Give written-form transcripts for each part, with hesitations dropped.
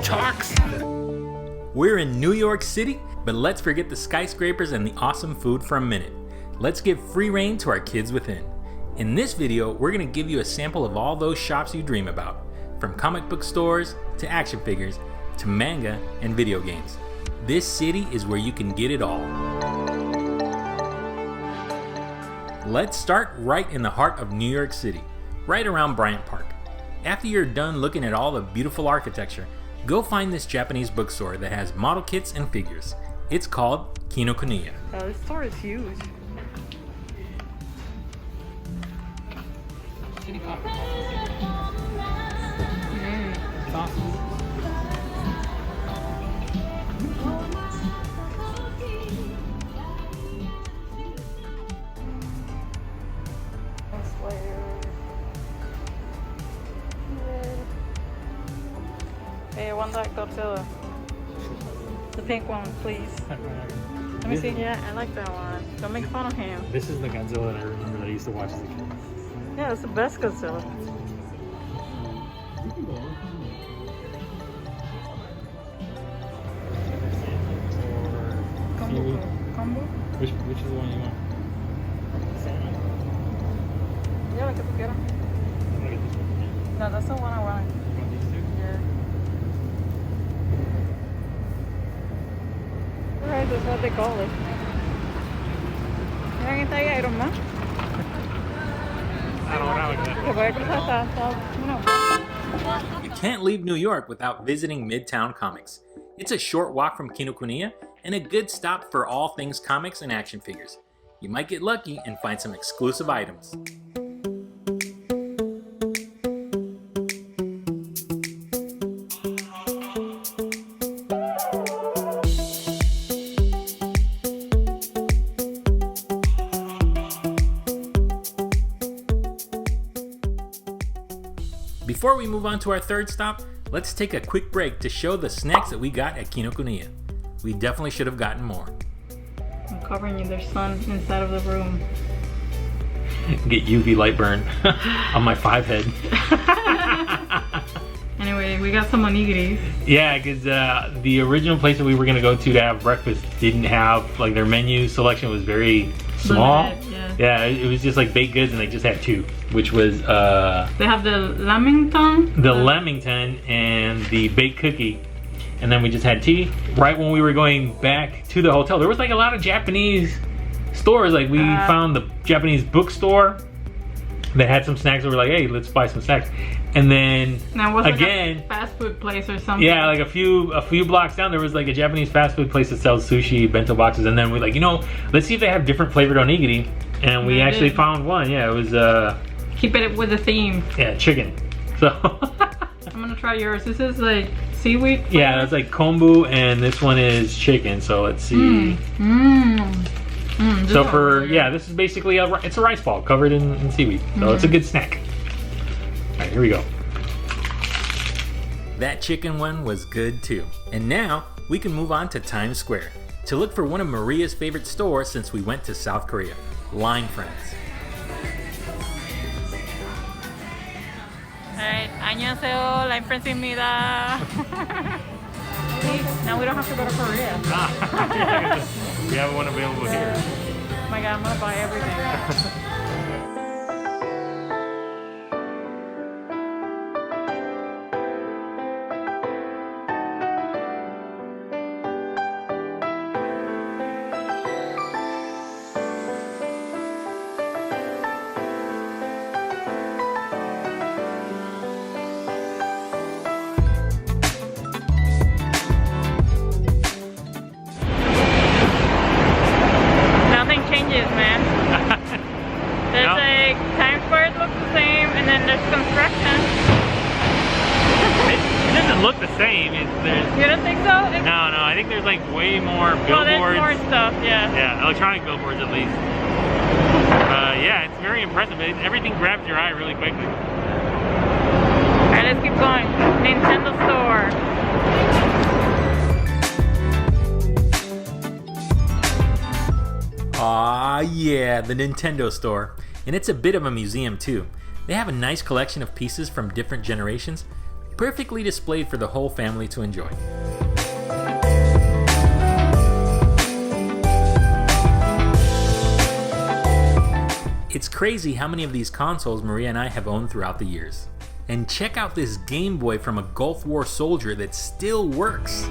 Chalks! We're in New York City, but let's forget the skyscrapers and the awesome food for a minute. Let's give free rein to our kids within. In this video, we're going to give you a sample of all those shops you dream about, from comic book stores to action figures to manga and video games. This city is where you can get it all. Let's start right in the heart of New York City, right around Bryant Park. After you're done looking at all the beautiful architecture, go find this Japanese bookstore that has model kits and figures. It's called Hinokuniya. Oh, this store is huge. City coffee. It's awesome. Hey, I want that Godzilla. The pink one, please. Let me see. Yeah, I like that one. Don't make fun of him. This is the Godzilla that I remember that I used to watch as a kid. Yeah, it's the best Godzilla. Combo? Which is the one you want? Salmon? Yeah, like if you get them. I'm gonna get this one. No, that's the one I want. You want these two? Yeah. Alright, that's what they call it. Yang kita ya Iron Man. I don't know exactly. Que voy a cruzar hasta, You can't leave New York without visiting Midtown Comics. It's a short walk from Hinokuniya and a good stop for all things comics and action figures. You might get lucky and find some exclusive items. Before we move on to our third stop, let's take a quick break to show the snacks that we got at Hinokuniya. We definitely should have gotten more. I'm covering you. There's sun inside of the room. Get UV light burn on my 5 head. Anyway, we got some onigiris. Yeah, because the original place that we were going to go to have breakfast didn't have, like, their menu selection was very small. Limited, yeah. Yeah, it was just like baked goods and they just had 2, which was They have the Lamington. the Lamington and the baked cookie. And then we just had tea. Right when we were going back to the hotel, there was like a lot of Japanese stores. Like we found the Japanese bookstore that had some snacks. We were like, hey, let's buy some snacks. And then Now, was again, like a fast food place or something? yeah, like a few blocks down, there was like a Japanese fast food place that sells sushi, bento boxes. And then we're like, let's see if they have different flavored onigiri. And we actually found one. Yeah, it was Keep it with the theme. yeah, chicken. So I'm gonna try yours. This is like seaweed. yeah, that's like kombu, and this one is chicken. So let's see. So this is basically it's a rice ball covered in seaweed. So it's a good snack. All right, here we go. That chicken one was good too. And now we can move on to Times Square to look for one of Maria's favorite stores since we went to South Korea, Line Friends. Alright, 안녕하세요, Line Friends입니다. Now we don't have to go to Korea. We have one available here. Oh my god, I'm gonna buy everything. Look the same. You don't think so? No, I think there's like way more billboards. Oh, there's more stuff, yeah. Yeah, electronic billboards at least. Yeah, it's very impressive. Everything grabs your eye really quickly. Alright, let's keep going. Nintendo store. Aw, yeah, the Nintendo store. And it's a bit of a museum too. They have a nice collection of pieces from different generations. perfectly displayed for the whole family to enjoy. It's crazy how many of these consoles Maria and I have owned throughout the years. And check out this Game Boy from a Gulf War soldier that still works.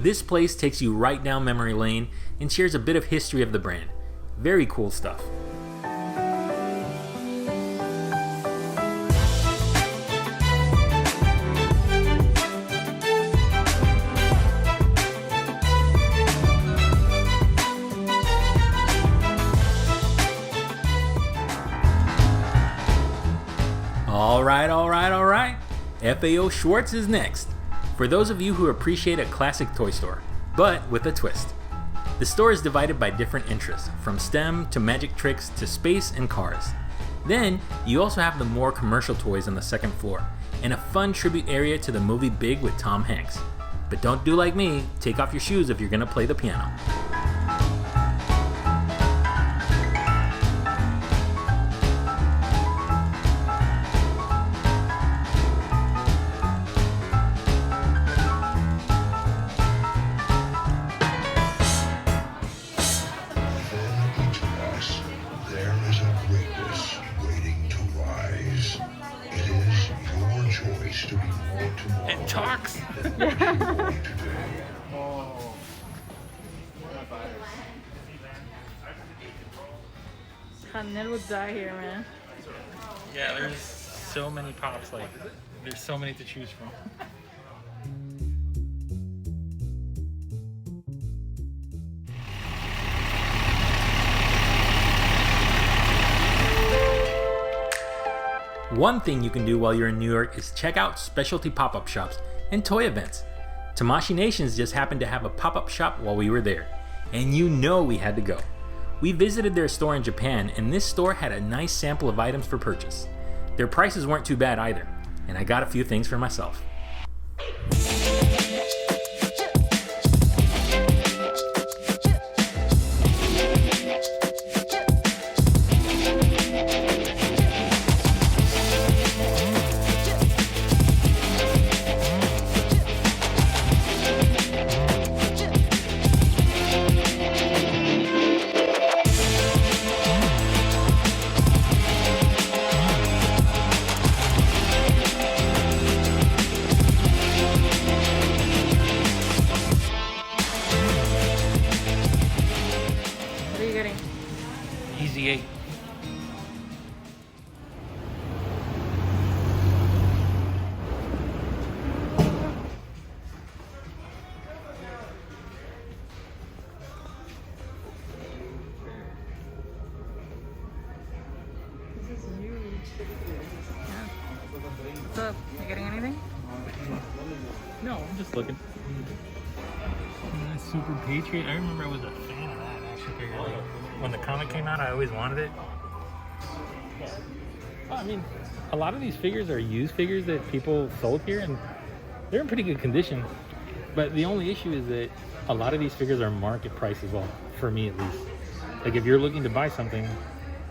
This place takes you right down memory lane and shares a bit of history of the brand. Very cool stuff. Alright. FAO Schwartz is next. For those of you who appreciate a classic toy store, but with a twist. The store is divided by different interests, from STEM to magic tricks to space and cars. Then, you also have the more commercial toys on the second floor, and a fun tribute area to the movie Big with Tom Hanks. But don't do like me, take off your shoes if you're gonna play the piano. It talks. Hanel would die here, man. Yeah, there's so many pops. Like, there's so many to choose from. One thing you can do while you're in New York is check out specialty pop-up shops and toy events. Tamashii Nations just happened to have a pop-up shop while we were there, and you know we had to go. We visited their store in Japan, and this store had a nice sample of items for purchase. Their prices weren't too bad either, and I got a few things for myself. Easy 8. This is huge. Yeah. What's up? You getting anything? No, I'm just looking. Super Patriot. I remember I was a fan of that action figure. Like, when the comic came out, I always wanted it. Well, I mean, a lot of these figures are used figures that people sold here, and they're in pretty good condition. But the only issue is that a lot of these figures are market price as well, for me at least. Like, if you're looking to buy something,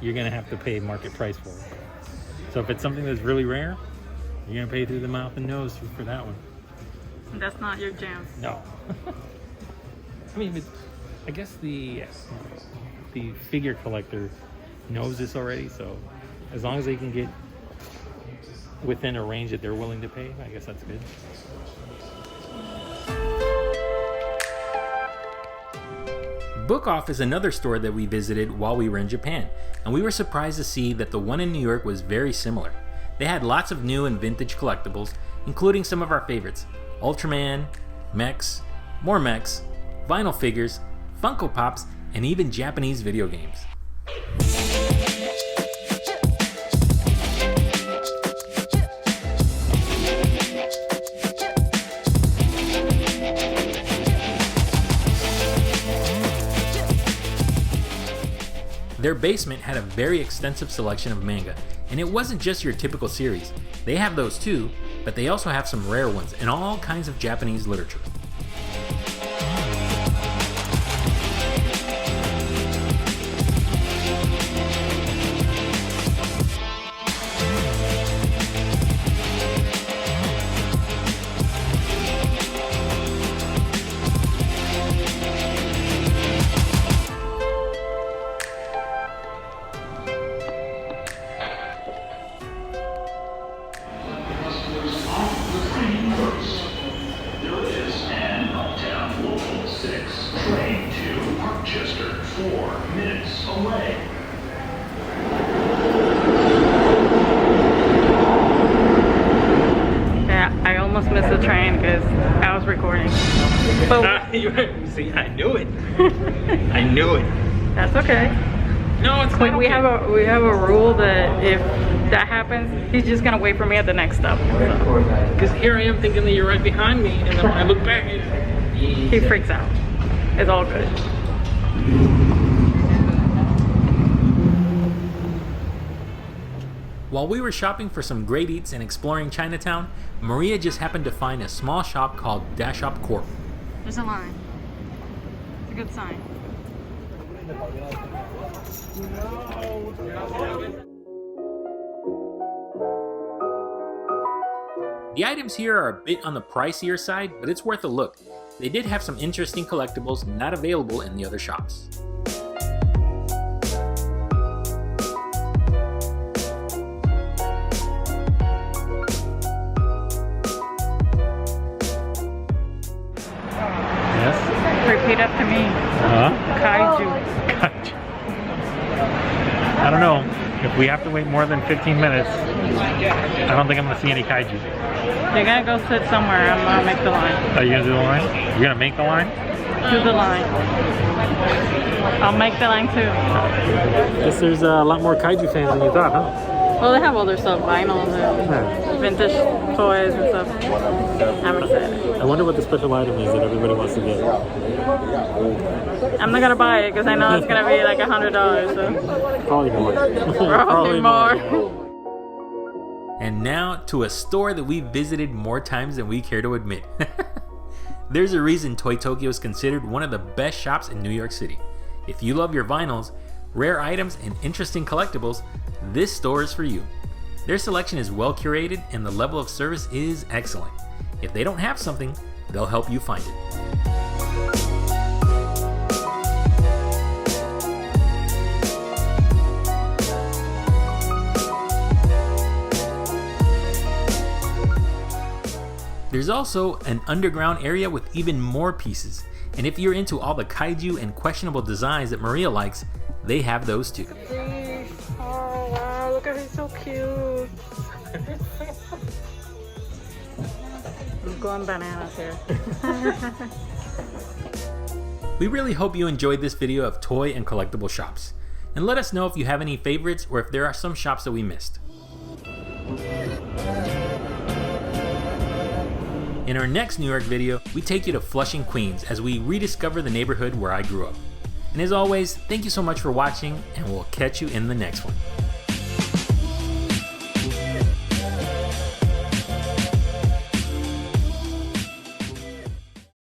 you're going to have to pay market price for it. So if it's something that's really rare, you're going to pay through the mouth and nose for that one. That's not your jam. No. I mean, I guess the figure collector knows this already, so as long as they can get within a range that they're willing to pay, I guess that's good. Book Off is another store that we visited while we were in Japan, and we were surprised to see that the one in New York was very similar. They had lots of new and vintage collectibles, including some of our favorites: Ultraman, mechs, more mechs, vinyl figures, Funko Pops, and even Japanese video games. Their basement had a very extensive selection of manga, and it wasn't just your typical series. They have those too, but they also have some rare ones and all kinds of Japanese literature. 6, lane 2, Rochester, 4 minutes away. Yeah, I almost missed the train because I was recording. But See, I knew it. I knew it. that's okay. No, it's not We okay. have a rule that if that happens, he's just gonna wait for me at the next stop. So Because here I am thinking that you're right behind me, and then when I look back, he freaks out. It's all good. While we were shopping for some great eats and exploring Chinatown, Maria just happened to find a small shop called Dashop Corp. There's a line. It's a good sign. The items here are a bit on the pricier side, but it's worth a look. They did have some interesting collectibles not available in the other shops. Yes. Repeat after me. Kaiju. I don't know. If we have to wait more than 15 minutes, I don't think I'm gonna see any kaiju. You're gonna go sit somewhere. I'm gonna make the line. Are you gonna do the line? You're gonna make the line? Do the line. I'll make the line too. Guess there's a lot more kaiju fans than you thought, huh? Well, they have other stuff, vinyls and vintage toys and stuff. I'm excited. I wonder what the special item is that everybody wants to get. I'm not gonna buy it because I know it's gonna be like $100. So Probably more. probably more. And now to a store that we visited more times than we care to admit. There's a reason Toy Tokyo is considered one of the best shops in New York City. If you love your vinyls, rare items, and interesting collectibles, this store is for you. Their selection is well curated and the level of service is excellent. If they don't have something, they'll help you find it. There's also an underground area with even more pieces, and if you're into all the kaiju and questionable designs that Maria likes, they have those too. Oh wow, look at him, so cute. I'm going bananas here. We really hope you enjoyed this video of toy and collectible shops, and let us know if you have any favorites or if there are some shops that we missed. In our next New York video, we take you to Flushing, Queens as we rediscover the neighborhood where I grew up. And as always, thank you so much for watching, and we'll catch you in the next one.